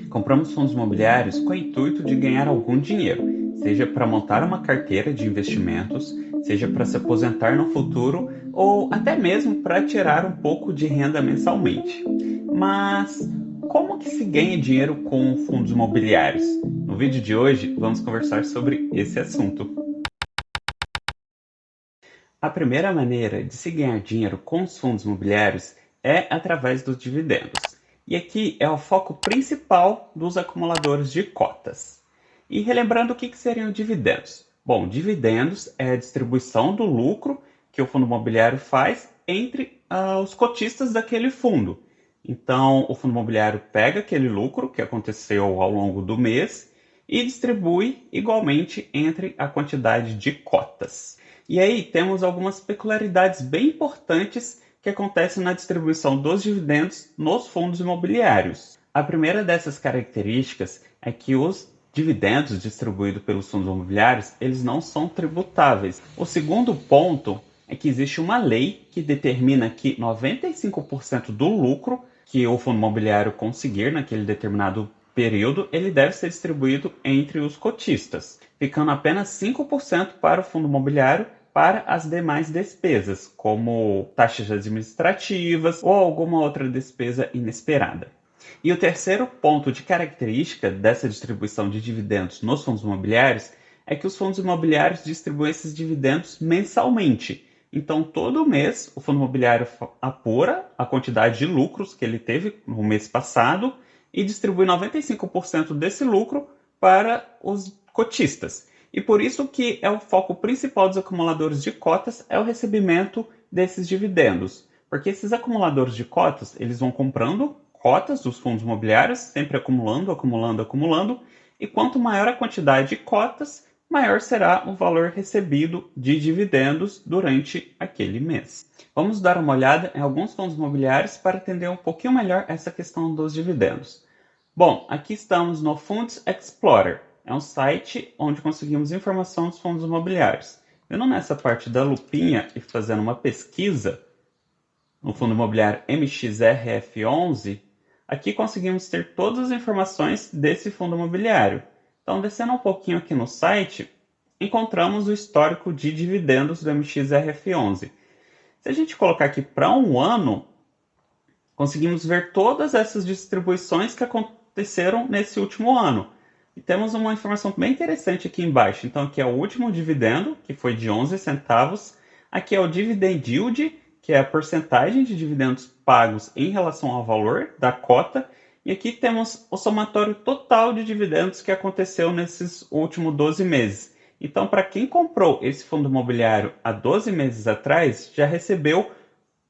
Compramos fundos imobiliários com o intuito de ganhar algum dinheiro, seja para montar uma carteira de investimentos, seja para se aposentar no futuro ou até mesmo para tirar um pouco de renda mensalmente. Mas como que se ganha dinheiro com fundos imobiliários? No vídeo de hoje vamos conversar sobre esse assunto. A primeira maneira de se ganhar dinheiro com os fundos imobiliários é através dos dividendos. E aqui é o foco principal dos acumuladores de cotas. E relembrando o que seriam dividendos. Bom, dividendos é a distribuição do lucro que o fundo imobiliário faz entre os cotistas daquele fundo. Então, o fundo imobiliário pega aquele lucro que aconteceu ao longo do mês e distribui igualmente entre a quantidade de cotas. E aí temos algumas peculiaridades bem importantes que acontecem na distribuição dos dividendos nos fundos imobiliários. A primeira dessas características é que os dividendos distribuídos pelos fundos imobiliários, eles não são tributáveis. O segundo ponto é que existe uma lei que determina que 95% do lucro que o fundo imobiliário conseguir naquele determinado período, ele deve ser distribuído entre os cotistas, ficando apenas 5% para o fundo imobiliário para as demais despesas, como taxas administrativas ou alguma outra despesa inesperada. E o terceiro ponto de característica dessa distribuição de dividendos nos fundos imobiliários é que os fundos imobiliários distribuem esses dividendos mensalmente. Então, todo mês, o fundo imobiliário apura a quantidade de lucros que ele teve no mês passado e distribui 95% desse lucro para os cotistas. E por isso que é o foco principal dos acumuladores de cotas é o recebimento desses dividendos. Porque esses acumuladores de cotas, eles vão comprando cotas dos fundos imobiliários, sempre acumulando, acumulando, acumulando, e quanto maior a quantidade de cotas, maior será o valor recebido de dividendos durante aquele mês. Vamos dar uma olhada em alguns fundos imobiliários para entender um pouquinho melhor essa questão dos dividendos. Bom, aqui estamos no Funds Explorer. É um site onde conseguimos informação dos fundos imobiliários. Vendo nessa parte da lupinha e fazendo uma pesquisa no fundo imobiliário MXRF11, aqui conseguimos ter todas as informações desse fundo imobiliário. Então, descendo um pouquinho aqui no site, encontramos o histórico de dividendos do MXRF11. Se a gente colocar aqui para um ano, conseguimos ver todas essas distribuições que aconteceram nesse último ano. E temos uma informação bem interessante aqui embaixo. Então, aqui é o último dividendo, que foi de 11 centavos. Aqui é o dividend yield, que é a porcentagem de dividendos pagos em relação ao valor da cota. E aqui temos o somatório total de dividendos que aconteceu nesses últimos 12 meses. Então, para quem comprou esse fundo imobiliário há 12 meses atrás, já recebeu,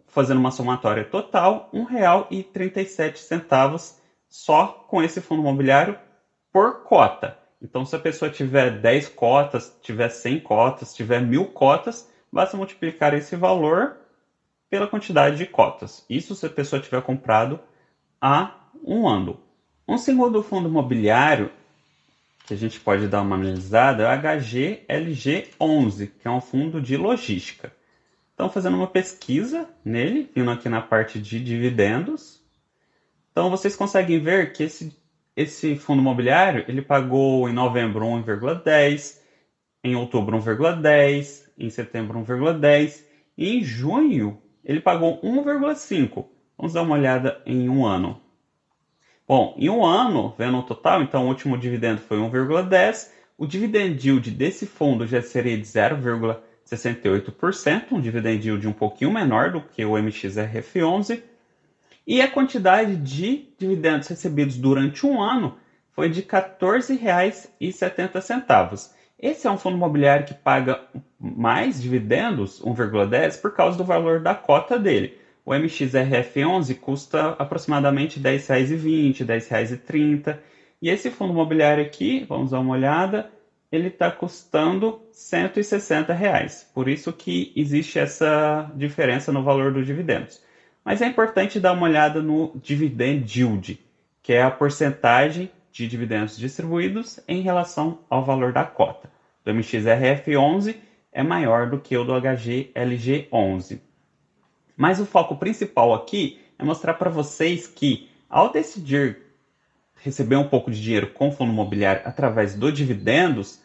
fazendo uma somatória total, R$ 1,37 só com esse fundo imobiliário por cota. Então, se a pessoa tiver 10 cotas, tiver 100 cotas, tiver 1.000 cotas, basta multiplicar esse valor pela quantidade de cotas. Isso se a pessoa tiver comprado há um ano. Um segundo fundo imobiliário que a gente pode dar uma analisada é o HGLG11, que é um fundo de logística. Então, fazendo uma pesquisa nele, vindo aqui na parte de dividendos. Então, vocês conseguem ver que esse fundo imobiliário ele pagou em novembro 1,10, em outubro 1,10, em setembro 1,10 e em junho ele pagou 1,5. Vamos dar uma olhada em um ano. Bom, em um ano, vendo o total, então o último dividendo foi 1,10. O dividend yield desse fundo já seria de 0,68%, um dividend yield um pouquinho menor do que o MXRF11. E a quantidade de dividendos recebidos durante um ano foi de R$ 14,70. Esse é um fundo imobiliário que paga mais dividendos, 1,10, por causa do valor da cota dele. O MXRF11 custa aproximadamente R$ 10,20, R$ 10,30. E esse fundo imobiliário aqui, vamos dar uma olhada, ele está custando R$ 160. Por isso que existe essa diferença no valor dos dividendos. Mas é importante dar uma olhada no dividend yield, que é a porcentagem de dividendos distribuídos em relação ao valor da cota. Do MXRF11 é maior do que o do HGLG11. Mas o foco principal aqui é mostrar para vocês que, ao decidir receber um pouco de dinheiro com o fundo imobiliário através do dividendos,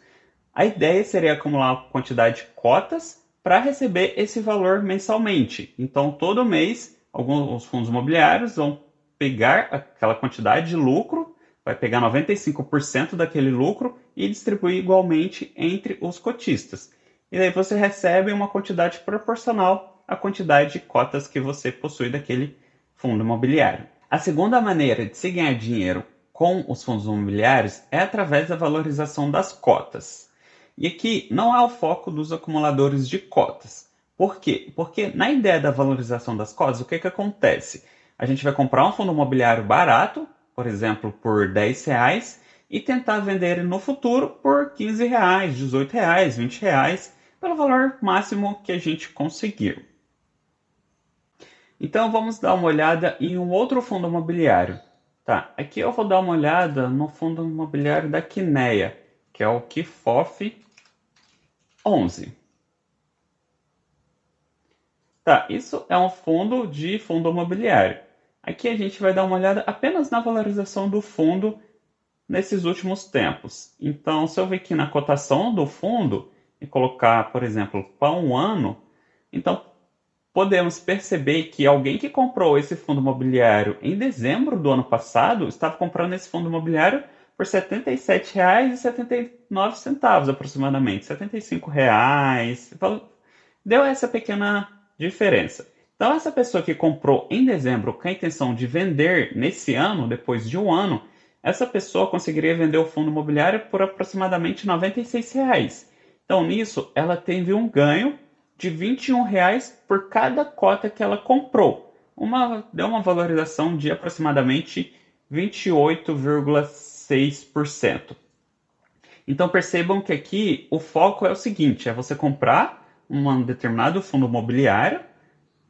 a ideia seria acumular uma quantidade de cotas para receber esse valor mensalmente. Então, todo mês, alguns fundos imobiliários vão pegar aquela quantidade de lucro, vai pegar 95% daquele lucro e distribuir igualmente entre os cotistas. E daí você recebe uma quantidade proporcional à quantidade de cotas que você possui daquele fundo imobiliário. A segunda maneira de se ganhar dinheiro com os fundos imobiliários é através da valorização das cotas. E aqui não é o foco dos acumuladores de cotas. Por quê? Porque na ideia da valorização das cotas, o que acontece? A gente vai comprar um fundo imobiliário barato, por exemplo, por R$ 10, e tentar vender ele no futuro por R$ 15, R$ 18, R$ 20, pelo valor máximo que a gente conseguir. Então vamos dar uma olhada em um outro fundo imobiliário. Tá, aqui eu vou dar uma olhada no fundo imobiliário da Kinea, que é o KIFOF 11. Tá, isso é um fundo imobiliário. Aqui a gente vai dar uma olhada apenas na valorização do fundo nesses últimos tempos. Então, se eu vir aqui na cotação do fundo e colocar, por exemplo, para um ano, então podemos perceber que alguém que comprou esse fundo imobiliário em dezembro do ano passado estava comprando esse fundo imobiliário por R$ 77,79 aproximadamente, R$ 75. Deu essa pequena diferença. Então, essa pessoa que comprou em dezembro com a intenção de vender nesse ano, depois de um ano, essa pessoa conseguiria vender o fundo imobiliário por aproximadamente R$ 96. Então, nisso, ela teve um ganho de R$ 21 por cada cota que ela comprou. Deu uma valorização de aproximadamente 28,6%. Então percebam que aqui o foco é o seguinte, é você comprar um determinado fundo imobiliário,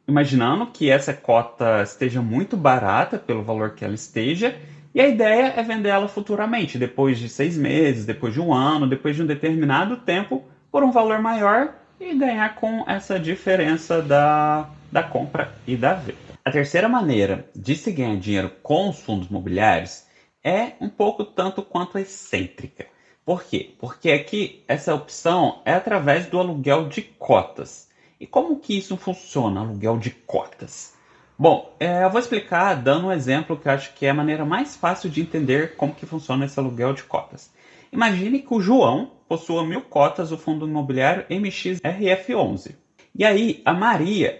imaginando que essa cota esteja muito barata pelo valor que ela esteja, e a ideia é vender ela futuramente, depois de 6 meses, depois de um ano, depois de um determinado tempo, por um valor maior e ganhar com essa diferença da compra e da venda. A terceira maneira de se ganhar dinheiro com os fundos imobiliários é um pouco tanto quanto excêntrica. Por quê? Porque aqui essa opção é através do aluguel de cotas. E como que isso funciona, aluguel de cotas? Bom, eu vou explicar dando um exemplo que eu acho que é a maneira mais fácil de entender como que funciona esse aluguel de cotas. Imagine que o João possua 1.000 cotas do fundo imobiliário MXRF11. E aí a Maria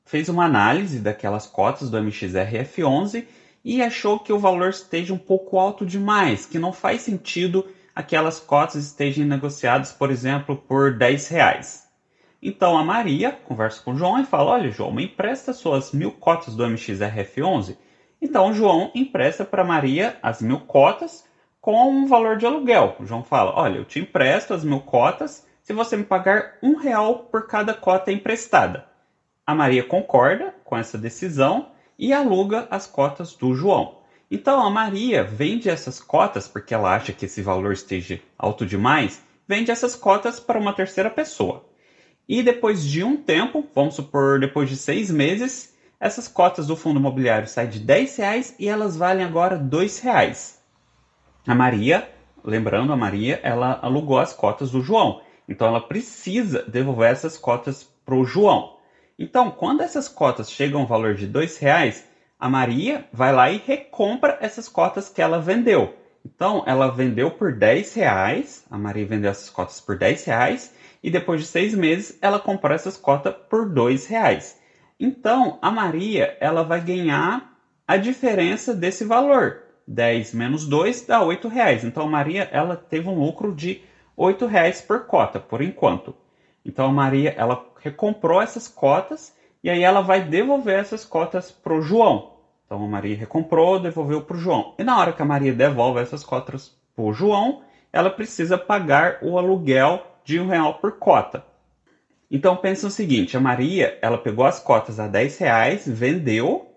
fez uma análise daquelas cotas do MXRF11 e achou que o valor esteja um pouco alto demais, que não faz sentido aquelas cotas estejam negociadas, por exemplo, por R$ 10. Então a Maria conversa com o João e fala, olha João, me empresta suas 1.000 cotas do MXRF11. Então o João empresta para a Maria as 1.000 cotas com um valor de aluguel. O João fala, olha, eu te empresto as 1.000 cotas se você me pagar R$ 1 por cada cota emprestada. A Maria concorda com essa decisão e aluga as cotas do João. Então a Maria vende essas cotas, porque ela acha que esse valor esteja alto demais, vende essas cotas para uma terceira pessoa. E depois de um tempo, vamos supor depois de 6 meses, essas cotas do fundo imobiliário saem de R$ 10 e elas valem agora R$ 2. A Maria, lembrando, a Maria, ela alugou as cotas do João. Então ela precisa devolver essas cotas para o João. Então, quando essas cotas chegam ao valor de R$ 2, a Maria vai lá e recompra essas cotas que ela vendeu. Então, ela vendeu por R$ 10, a Maria vendeu essas cotas por R$ 10, e depois de 6 meses, ela comprou essas cotas por R$ 2. Então, a Maria ela vai ganhar a diferença desse valor. 10 menos 2 dá R$ 8. Então, a Maria ela teve um lucro de R$ 8 por cota, por enquanto. Então a Maria ela recomprou essas cotas e aí ela vai devolver essas cotas para o João. Então a Maria recomprou, devolveu para o João. E na hora que a Maria devolve essas cotas para o João, ela precisa pagar o aluguel de R$ 1 por cota. Então pensa o seguinte, a Maria ela pegou as cotas a R$ 10, vendeu,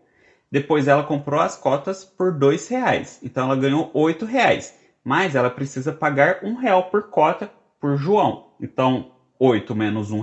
depois ela comprou as cotas por R$ 2. Então ela ganhou R$ 8. Mas ela precisa pagar R$ 1 por cota por João. Então 8 menos R$ 1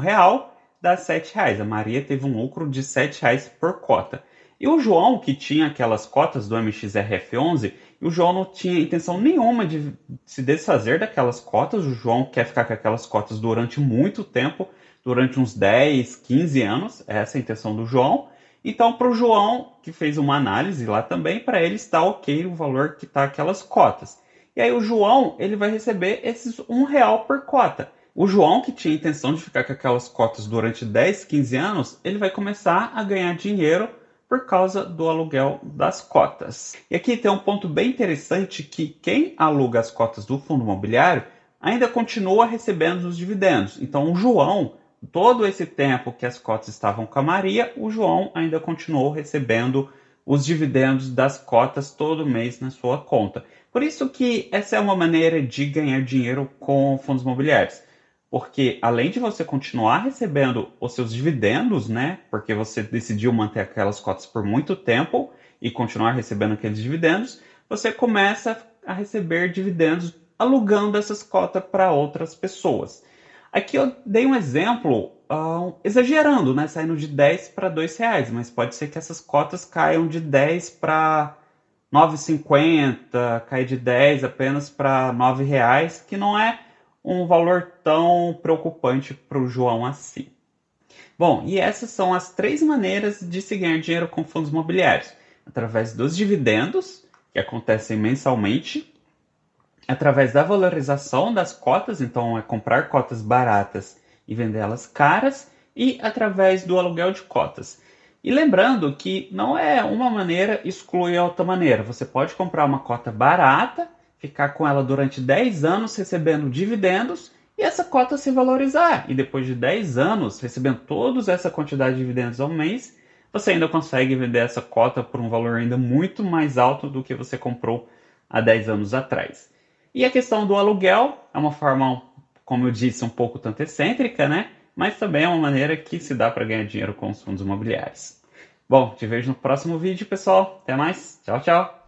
dá R$ 7. A Maria teve um lucro de R$ 7 por cota. E o João, que tinha aquelas cotas do MXRF11, e o João não tinha intenção nenhuma de se desfazer daquelas cotas. O João quer ficar com aquelas cotas durante muito tempo, durante uns 10, 15 anos, essa é a intenção do João. Então, para o João, que fez uma análise lá também, para ele está ok o valor que está aquelas cotas. E aí o João, ele vai receber esses R$ 1 por cota. O João, que tinha a intenção de ficar com aquelas cotas durante 10, 15 anos, ele vai começar a ganhar dinheiro por causa do aluguel das cotas. E aqui tem um ponto bem interessante que quem aluga as cotas do fundo imobiliário ainda continua recebendo os dividendos. Então o João, todo esse tempo que as cotas estavam com a Maria, o João ainda continuou recebendo os dividendos das cotas todo mês na sua conta. Por isso que essa é uma maneira de ganhar dinheiro com fundos imobiliários. Porque além de você continuar recebendo os seus dividendos, né? Porque você decidiu manter aquelas cotas por muito tempo e continuar recebendo aqueles dividendos, você começa a receber dividendos alugando essas cotas para outras pessoas. Aqui eu dei um exemplo exagerando, né? Saindo de 10 para R$ 2, mas pode ser que essas cotas caiam de 10 para 9,50, cair de 10 apenas para R$ 9, que não é um valor tão preocupante para o João assim. Bom, e essas são as 3 maneiras de se ganhar dinheiro com fundos imobiliários: através dos dividendos, que acontecem mensalmente, através da valorização das cotas, então é comprar cotas baratas e vendê-las caras, e através do aluguel de cotas. E lembrando que não é uma maneira exclui a outra maneira. Você pode comprar uma cota barata, ficar com ela durante 10 anos recebendo dividendos e essa cota se valorizar. E depois de 10 anos recebendo toda essa quantidade de dividendos ao mês, você ainda consegue vender essa cota por um valor ainda muito mais alto do que você comprou há 10 anos atrás. E a questão do aluguel é uma forma, como eu disse, um pouco tanto excêntrica, né? Mas também é uma maneira que se dá para ganhar dinheiro com os fundos imobiliários. Bom, te vejo no próximo vídeo, pessoal. Até mais. Tchau, tchau.